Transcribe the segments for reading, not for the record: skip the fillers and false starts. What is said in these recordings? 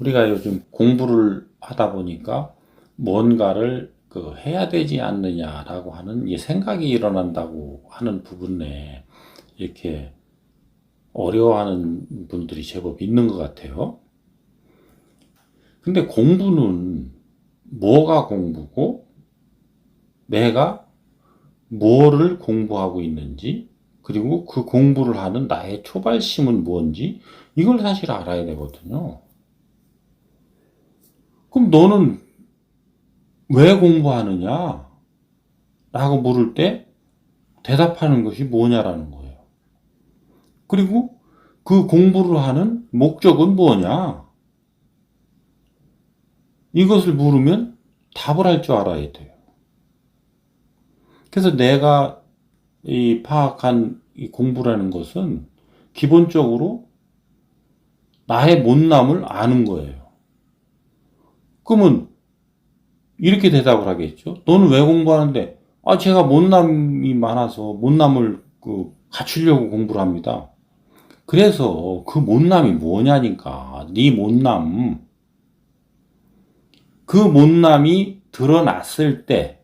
우리가 요즘 공부를 하다 보니까 뭔가를 해야 되지 않느냐라고 하는 이 생각이 일어난다고 하는 부분에 이렇게 어려워하는 분들이 제법 있는 것 같아요. 근데 공부는 뭐가 공부고 내가 뭐를 공부하고 있는지 그리고 그 공부를 하는 나의 초발심은 뭔지 이걸 사실 알아야 되거든요. 그럼 너는 왜 공부하느냐? 라고 물을 때 대답하는 것이 뭐냐라는 거예요. 그리고 그 공부를 하는 목적은 뭐냐? 이것을 물으면 답을 할 줄 알아야 돼요. 그래서 내가 이 파악한 이 공부라는 것은 기본적으로 나의 못남을 아는 거예요. 그러면 이렇게 대답을 하겠죠. 너는 왜 공부하는데? 제가 못남이 많아서 못남을 갖추려고 공부를 합니다. 그래서 그 못남이 뭐냐니까. 네 못남. 그 못남이 드러났을 때,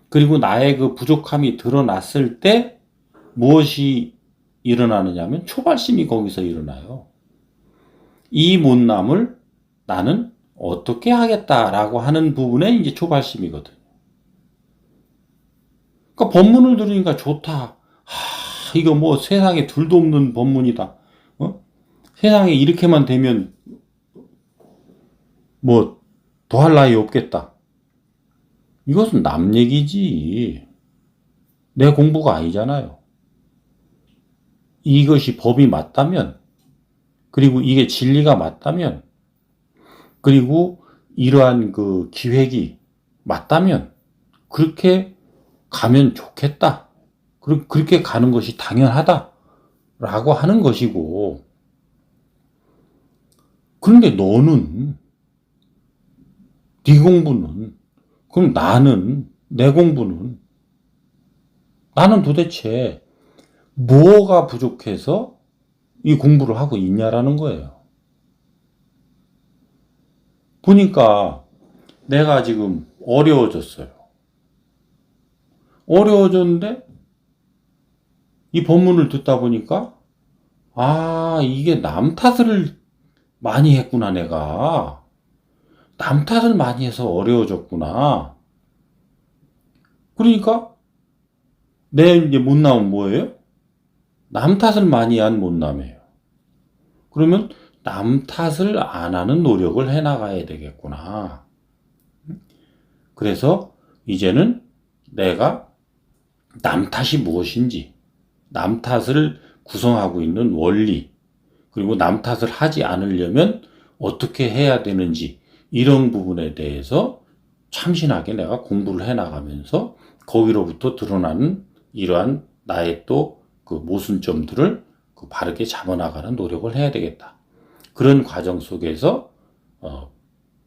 그리고 나의 그 부족함이 드러났을 때 무엇이 일어나느냐면 초발심이 거기서 일어나요. 이 못남을 나는 어떻게 하겠다라고 하는 부분에 이제 초발심이거든요. 그러니까 법문을 들으니까 좋다. 이거 뭐 세상에 둘도 없는 법문이다. 세상에 이렇게만 되면 뭐 더할 나위 없겠다. 이것은 남 얘기지. 내 공부가 아니잖아요. 이것이 법이 맞다면, 그리고 이게 진리가 맞다면, 그리고 이러한 그 기획이 맞다면, 그렇게 가면 좋겠다. 그렇게 가는 것이 당연하다. 라고 하는 것이고, 그런데 너는, 네 공부는, 그럼 내 공부는, 나는 도대체 뭐가 부족해서 이 공부를 하고 있냐라는 거예요. 보니까 내가 지금 어려워졌어요. 어려워졌는데 이 법문을 듣다 보니까 이게 남 탓을 많이 했구나 내가. 남 탓을 많이 해서 어려워졌구나. 그러니까 내 이제 못남은 뭐예요? 남 탓을 많이 한 못남이에요. 그러면 남 탓을 안 하는 노력을 해나가야 되겠구나. 그래서 이제는 내가 남 탓이 무엇인지, 남 탓을 구성하고 있는 원리, 그리고 남 탓을 하지 않으려면 어떻게 해야 되는지, 이런 부분에 대해서 참신하게 내가 공부를 해나가면서 거기로부터 드러나는 이러한 나의 또 그 모순점들을 바르게 잡아나가는 노력을 해야 되겠다. 그런 과정 속에서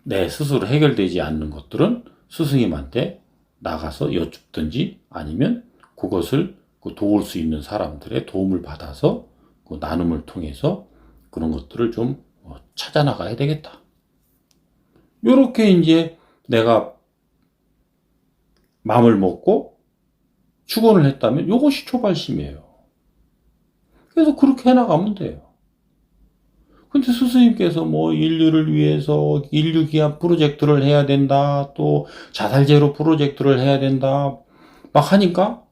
내 스스로 해결되지 않는 것들은 스승님한테 나가서 여쭙든지 아니면 그것을 도울 수 있는 사람들의 도움을 받아서 그 나눔을 통해서 그런 것들을 좀 찾아 나가야 되겠다. 요렇게 이제 내가 마음을 먹고 축원을 했다면 이것이 초발심이에요. 그래서 그렇게 해나가면 돼요. 근데 스승님께서 뭐 인류를 위해서 인류 기합 프로젝트를 해야 된다, 또 자살제로 프로젝트를 해야 된다, 막 하니까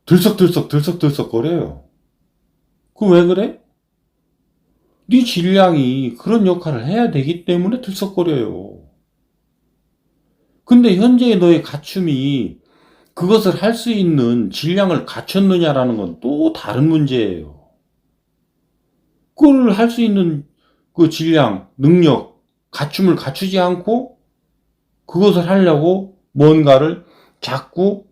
들썩들썩 거려요. 그 왜 그래? 네 질량이 그런 역할을 해야 되기 때문에 들썩거려요. 근데 현재의 너의 갖춤이 그것을 할 수 있는 질량을 갖췄느냐라는 건 또 다른 문제예요. 그걸 할 수 있는 그 질량, 능력, 갖춤을 갖추지 않고 그것을 하려고 뭔가를 자꾸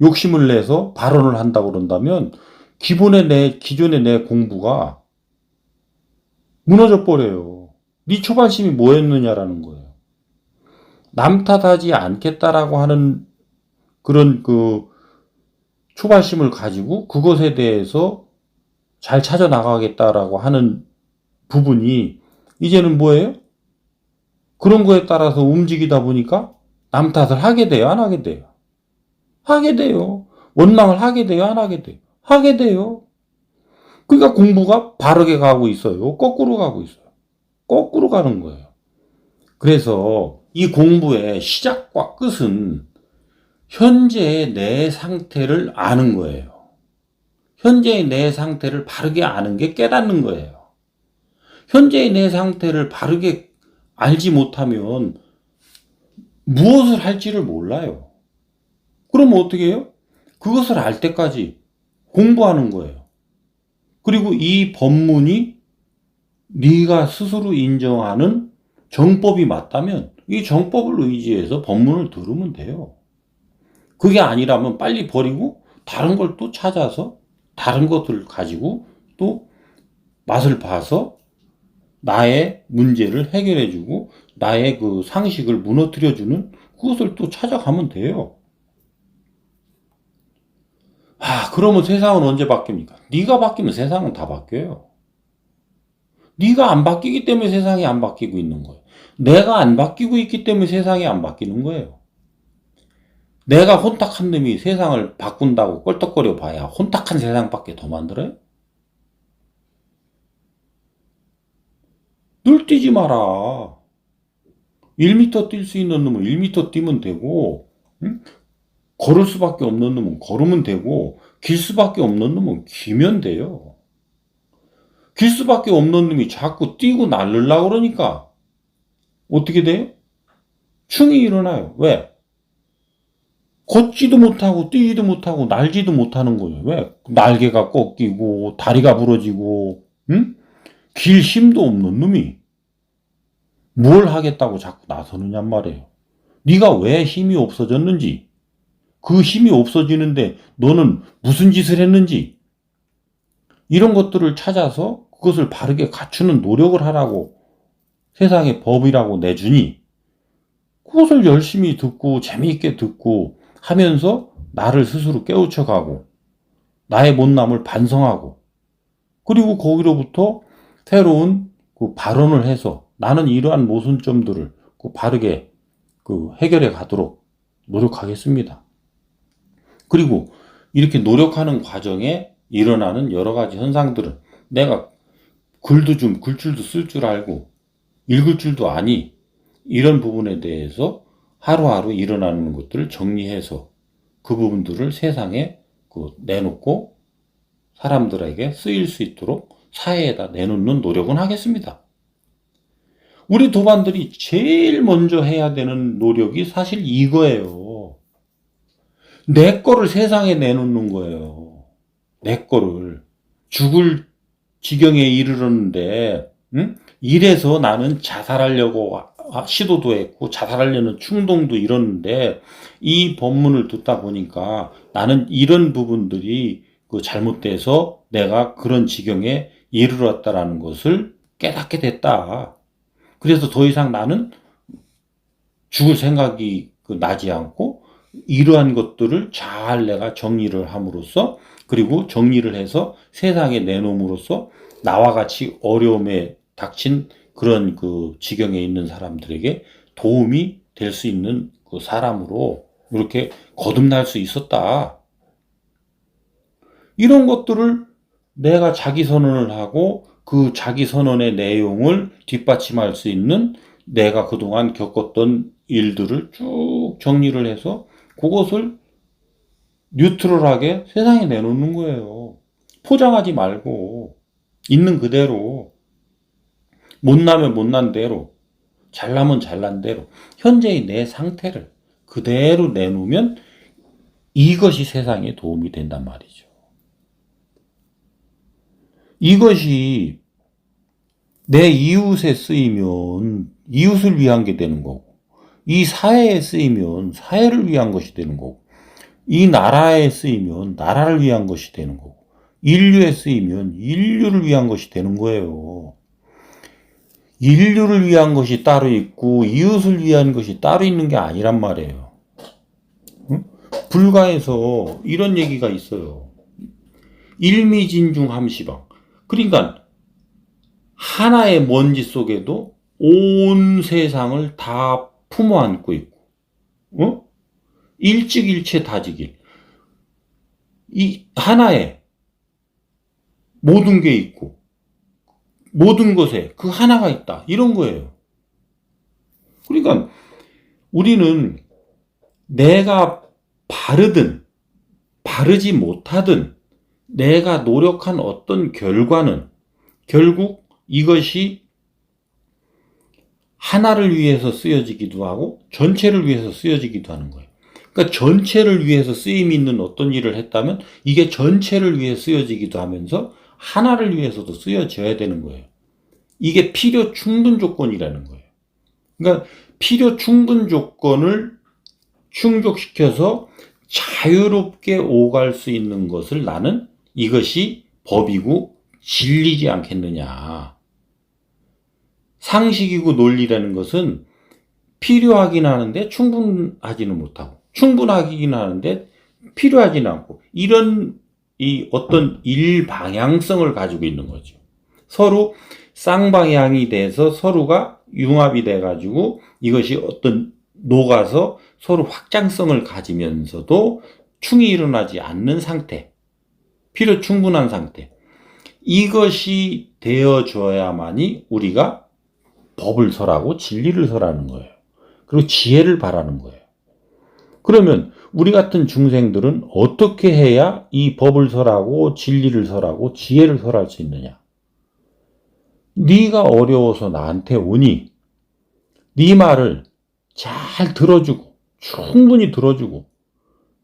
욕심을 내서 발언을 한다고 그런다면 기존의 내 공부가 무너져 버려요. 네 초반심이 뭐였느냐라는 거예요. 남 탓하지 않겠다라고 하는 그런 초발심을 가지고 그것에 대해서 잘 찾아 나가겠다라고 하는 부분이 이제는 뭐예요? 그런 거에 따라서 움직이다 보니까 남 탓을 하게 돼요? 안 하게 돼요? 하게 돼요. 원망을 하게 돼요? 안 하게 돼요? 하게 돼요. 그러니까 공부가 바르게 가고 있어요? 거꾸로 가고 있어요? 거꾸로 가는 거예요. 그래서 이 공부의 시작과 끝은 현재의 내 상태를 아는 거예요. 현재의 내 상태를 바르게 아는 게 깨닫는 거예요. 현재의 내 상태를 바르게 알지 못하면 무엇을 할지를 몰라요. 그러면 어떻게 해요? 그것을 알 때까지 공부하는 거예요. 그리고 이 법문이 네가 스스로 인정하는 정법이 맞다면 이 정법을 의지해서 법문을 들으면 돼요. 그게 아니라면 빨리 버리고 다른 걸 또 찾아서 다른 것들을 가지고 또 맛을 봐서 나의 문제를 해결해주고 나의 그 상식을 무너뜨려주는 그것을 또 찾아가면 돼요. 그러면 세상은 언제 바뀝니까? 네가 바뀌면 세상은 다 바뀌어요. 네가 안 바뀌기 때문에 세상이 안 바뀌고 있는 거예요. 내가 안 바뀌고 있기 때문에 세상이 안 바뀌는 거예요. 내가 혼탁한 놈이 세상을 바꾼다고 껄떡거려 봐야 혼탁한 세상밖에 더 만들어요? 늘 뛰지 마라. 1m 뛸 수 있는 놈은 1m 뛰면 되고, 응? 걸을 수밖에 없는 놈은 걸으면 되고, 길 수밖에 없는 놈은 기면 돼요. 길 수밖에 없는 놈이 자꾸 뛰고 날르려고 그러니까 어떻게 돼요? 충이 일어나요. 왜? 걷지도 못하고 뛰지도 못하고 날지도 못하는 거예요. 왜? 날개가 꺾이고 다리가 부러지고 응? 길 힘도 없는 놈이 뭘 하겠다고 자꾸 나서느냔 말이에요. 네가 왜 힘이 없어졌는지, 그 힘이 없어지는데 너는 무슨 짓을 했는지, 이런 것들을 찾아서 그것을 바르게 갖추는 노력을 하라고 세상의 법이라고 내주니, 그것을 열심히 듣고 재미있게 듣고 하면서 나를 스스로 깨우쳐가고 나의 못남을 반성하고, 그리고 거기로부터 새로운 그 발언을 해서 나는 이러한 모순점들을 바르게 해결해 가도록 노력하겠습니다. 그리고 이렇게 노력하는 과정에 일어나는 여러 가지 현상들은 내가 글 줄도 쓸 줄 알고 읽을 줄도 아니, 이런 부분에 대해서 하루하루 일어나는 것들을 정리해서 그 부분들을 세상에 내놓고 사람들에게 쓰일 수 있도록 사회에다 내놓는 노력은 하겠습니다. 우리 도반들이 제일 먼저 해야 되는 노력이 사실 이거예요. 내 거를 세상에 내놓는 거예요. 내 거를. 죽을 지경에 이르렀는데, 응? 이래서 나는 자살하려고 시도도 했고 자살하려는 충동도 이뤘는데, 이 법문을 듣다 보니까 나는 이런 부분들이 잘못돼서 내가 그런 지경에 이르렀다라는 것을 깨닫게 됐다. 그래서 더 이상 나는 죽을 생각이 나지 않고 이러한 것들을 잘 내가 정리를 함으로써, 그리고 정리를 해서 세상에 내놓음으로써 나와 같이 어려움에 닥친 그런 지경에 있는 사람들에게 도움이 될 수 있는 사람으로 이렇게 거듭날 수 있었다. 이런 것들을 내가 자기 선언을 하고 그 자기 선언의 내용을 뒷받침할 수 있는 내가 그동안 겪었던 일들을 쭉 정리를 해서 그것을 뉴트럴하게 세상에 내놓는 거예요. 포장하지 말고 있는 그대로, 못나면 못난 대로, 잘나면 잘난 대로 현재의 내 상태를 그대로 내놓으면 이것이 세상에 도움이 된단 말이죠. 이것이 내 이웃에 쓰이면 이웃을 위한 게 되는 거고, 이 사회에 쓰이면 사회를 위한 것이 되는 거고, 이 나라에 쓰이면 나라를 위한 것이 되는 거고, 인류에 쓰이면 인류를 위한 것이 되는 거예요. 인류를 위한 것이 따로 있고 이웃을 위한 것이 따로 있는 게 아니란 말이에요. 응? 불가에서 이런 얘기가 있어요. 일미진중 함시방. 그러니까 하나의 먼지 속에도 온 세상을 다 품어 안고 있고, 일찍일체 다지길. 이 하나에 모든 게 있고, 모든 것에 그 하나가 있다. 이런 거예요. 그러니까 우리는 내가 바르든 바르지 못하든 내가 노력한 어떤 결과는 결국 이것이 하나를 위해서 쓰여지기도 하고 전체를 위해서 쓰여지기도 하는 거예요. 그러니까 전체를 위해서 쓰임이 있는 어떤 일을 했다면 이게 전체를 위해 쓰여지기도 하면서 하나를 위해서도 쓰여져야 되는 거예요. 이게 필요 충분 조건이라는 거예요. 그러니까 필요 충분 조건을 충족시켜서 자유롭게 오갈 수 있는 것을 나는 이것이 법이고 진리지 않겠느냐. 상식이고 논리라는 것은 필요하긴 하는데 충분하지는 못하고 충분하긴 하는데 필요하지는 않고 이런 이 어떤 일방향성을 가지고 있는 거죠. 서로 쌍방향이 돼서 서로가 융합이 돼가지고 이것이 어떤 녹아서 서로 확장성을 가지면서도 충이 일어나지 않는 상태, 필요 충분한 상태. 이것이 되어줘야만이 우리가 법을 설하고 진리를 설하는 거예요. 그리고 지혜를 바라는 거예요. 그러면 우리 같은 중생들은 어떻게 해야 이 법을 설하고 진리를 설하고 지혜를 설할 수 있느냐? 네가 어려워서 나한테 오니 네 말을 잘 들어주고 충분히 들어주고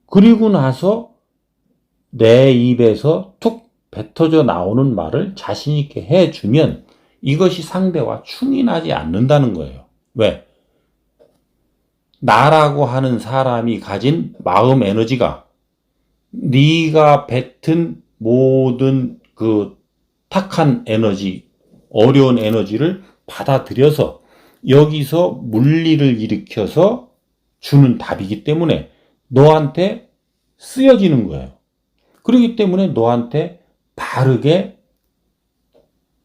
그리고 나서 내 입에서 툭 뱉어져 나오는 말을 자신 있게 해주면 이것이 상대와 충이 나지 않는다는 거예요. 왜? 나라고 하는 사람이 가진 마음 에너지가 네가 뱉은 모든 그 탁한 에너지, 어려운 에너지를 받아들여서 여기서 물리를 일으켜서 주는 답이기 때문에 너한테 쓰여지는 거예요. 그렇기 때문에 너한테 바르게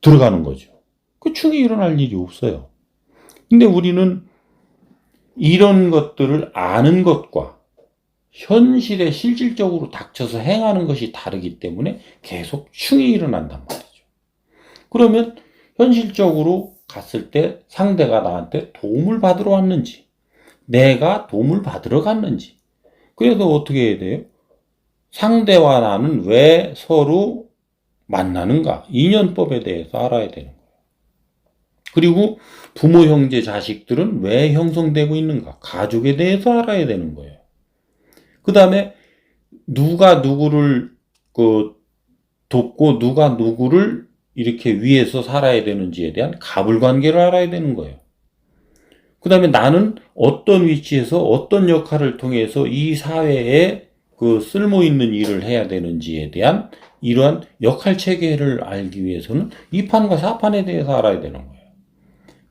들어가는 거죠. 그 충이 일어날 일이 없어요. 근데 우리는 이런 것들을 아는 것과 현실에 실질적으로 닥쳐서 행하는 것이 다르기 때문에 계속 충이 일어난단 말이죠. 그러면 현실적으로 갔을 때 상대가 나한테 도움을 받으러 왔는지 내가 도움을 받으러 갔는지 그래서 어떻게 해야 돼요? 상대와 나는 왜 서로 만나는가? 인연법에 대해서 알아야 되는 거예요. 그리고 부모, 형제, 자식들은 왜 형성되고 있는가? 가족에 대해서 알아야 되는 거예요. 그 다음에 누가 누구를 돕고 누가 누구를 이렇게 위해서 살아야 되는지에 대한 가불관계를 알아야 되는 거예요. 그 다음에 나는 어떤 위치에서 어떤 역할을 통해서 이 사회에 그 쓸모있는 일을 해야 되는지에 대한 이러한 역할 체계를 알기 위해서는 2판과 4판에 대해서 알아야 되는 거예요.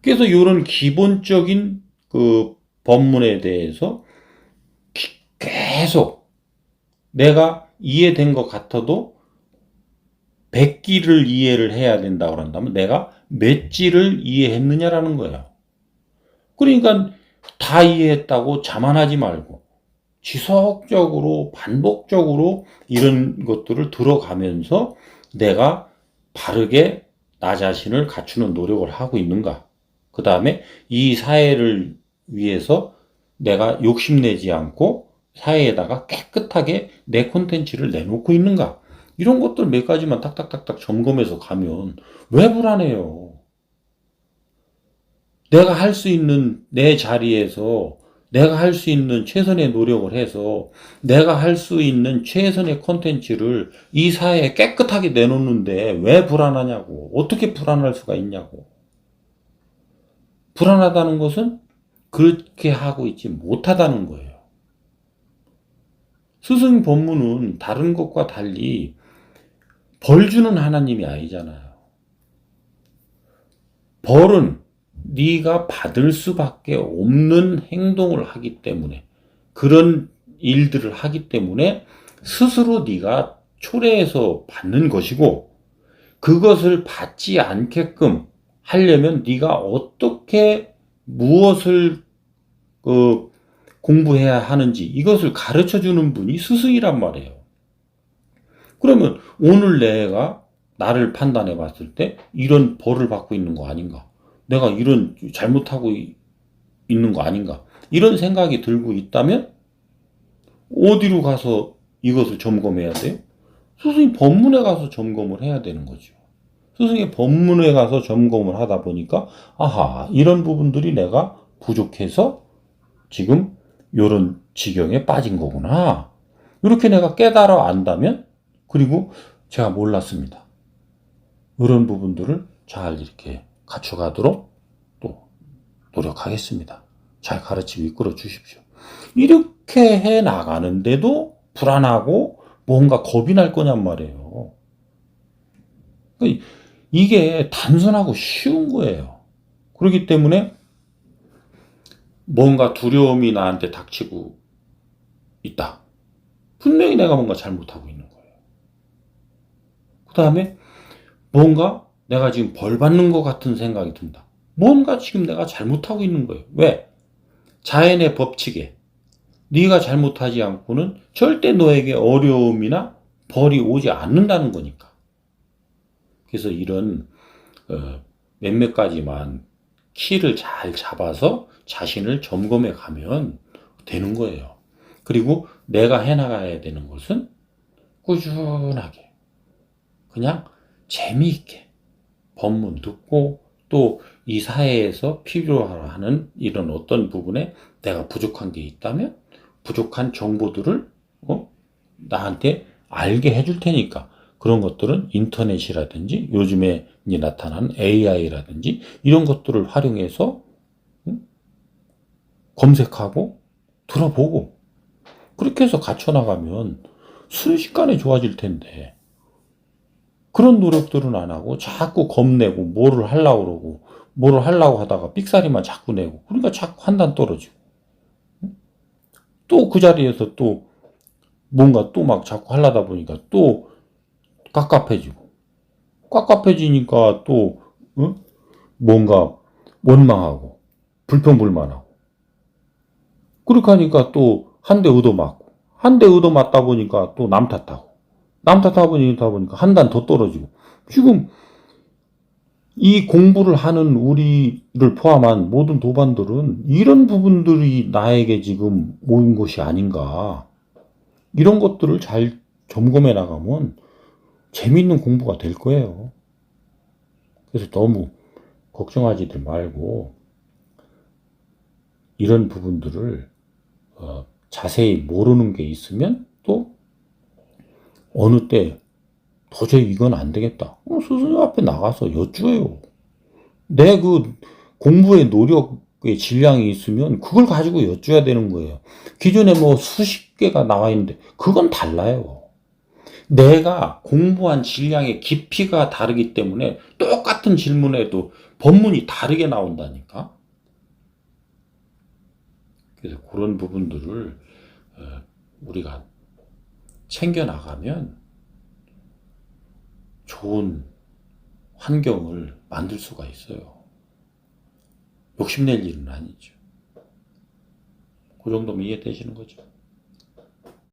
그래서 이런 기본적인 그 법문에 대해서 계속 내가 이해된 것 같아도 100기를 이해를 해야 된다고 한다면 내가 몇 지를 이해했느냐라는 거예요. 그러니까 다 이해했다고 자만하지 말고 지속적으로 반복적으로 이런 것들을 들어가면서 내가 바르게 나 자신을 갖추는 노력을 하고 있는가. 그 다음에 이 사회를 위해서 내가 욕심내지 않고 사회에다가 깨끗하게 내 콘텐츠를 내놓고 있는가. 이런 것들 몇 가지만 딱딱딱딱 점검해서 가면 왜 불안해요? 내가 할 수 있는 내 자리에서 내가 할 수 있는 최선의 노력을 해서 내가 할 수 있는 최선의 콘텐츠를 이 사회에 깨끗하게 내놓는데 왜 불안하냐고. 어떻게 불안할 수가 있냐고. 불안하다는 것은 그렇게 하고 있지 못하다는 거예요. 스승 법문은 다른 것과 달리 벌 주는 하나님이 아니잖아요. 벌은 네가 받을 수밖에 없는 행동을 하기 때문에 그런 일들을 하기 때문에 스스로 네가 초래해서 받는 것이고 그것을 받지 않게끔 하려면 네가 어떻게 무엇을 공부해야 하는지 이것을 가르쳐 주는 분이 스승이란 말이에요. 그러면 오늘 내가 나를 판단해 봤을 때 이런 벌을 받고 있는 거 아닌가? 내가 이런 잘못하고 있는 거 아닌가? 이런 생각이 들고 있다면 어디로 가서 이것을 점검해야 돼요? 스승이 법문에 가서 점검을 해야 되는 거죠. 스승의 법문에 가서 점검을 하다 보니까 아하, 이런 부분들이 내가 부족해서 지금 이런 지경에 빠진 거구나. 이렇게 내가 깨달아 안다면, 그리고 제가 몰랐습니다. 이런 부분들을 잘 이렇게 갖춰가도록 또 노력하겠습니다. 잘 가르치고 이끌어 주십시오. 이렇게 해 나가는데도 불안하고 뭔가 겁이 날 거냔 말이에요. 이게 단순하고 쉬운 거예요. 그렇기 때문에 뭔가 두려움이 나한테 닥치고 있다. 분명히 내가 뭔가 잘못하고 있는 거예요. 그 다음에 뭔가 내가 지금 벌 받는 것 같은 생각이 든다. 뭔가 지금 내가 잘못하고 있는 거예요. 왜? 자연의 법칙에 네가 잘못하지 않고는 절대 너에게 어려움이나 벌이 오지 않는다는 거니까. 그래서 이런 몇몇 가지만 키를 잘 잡아서 자신을 점검해 가면 되는 거예요. 그리고 내가 해나가야 되는 것은 꾸준하게 그냥 재미있게 법문 듣고 또 이 사회에서 필요하는 이런 어떤 부분에 내가 부족한 게 있다면 부족한 정보들을 나한테 알게 해줄 테니까 그런 것들은 인터넷이라든지 요즘에 이제 나타난 AI라든지 이런 것들을 활용해서 검색하고 들어보고 그렇게 해서 갖춰나가면 순식간에 좋아질 텐데 그런 노력들은 안 하고 자꾸 겁내고 뭐를 하려고 그러고 뭐를 하려고 하다가 삑사리만 자꾸 내고 그러니까 자꾸 판단 떨어지고 또 그 자리에서 또 뭔가 또 막 자꾸 하려다 보니까 또 깝깝해지고 깝깝해지니까 또 뭔가 원망하고 불평불만하고 그렇게 하니까 또 한 대 얻어맞고 한 대 얻어맞다 보니까 또 남 탓하고 남 탓하다 보니까 한 단 더 떨어지고 지금 이 공부를 하는 우리를 포함한 모든 도반들은 이런 부분들이 나에게 지금 온 것이 아닌가. 이런 것들을 잘 점검해 나가면 재미있는 공부가 될 거예요. 그래서 너무 걱정하지들 말고 이런 부분들을 자세히 모르는 게 있으면 또 어느 때 도저히 이건 안 되겠다. 스승님 앞에 나가서 여쭈어요. 내 그 공부의 노력의 질량이 있으면 그걸 가지고 여쭈어야 되는 거예요. 기존에 뭐 수십 개가 나와 있는데 그건 달라요. 내가 공부한 질량의 깊이가 다르기 때문에 똑같은 질문에도 법문이 다르게 나온다니까. 그래서 그런 부분들을 우리가 챙겨 나가면 좋은 환경을 만들 수가 있어요. 욕심낼 일은 아니죠. 그 정도면 이해되시는 거죠.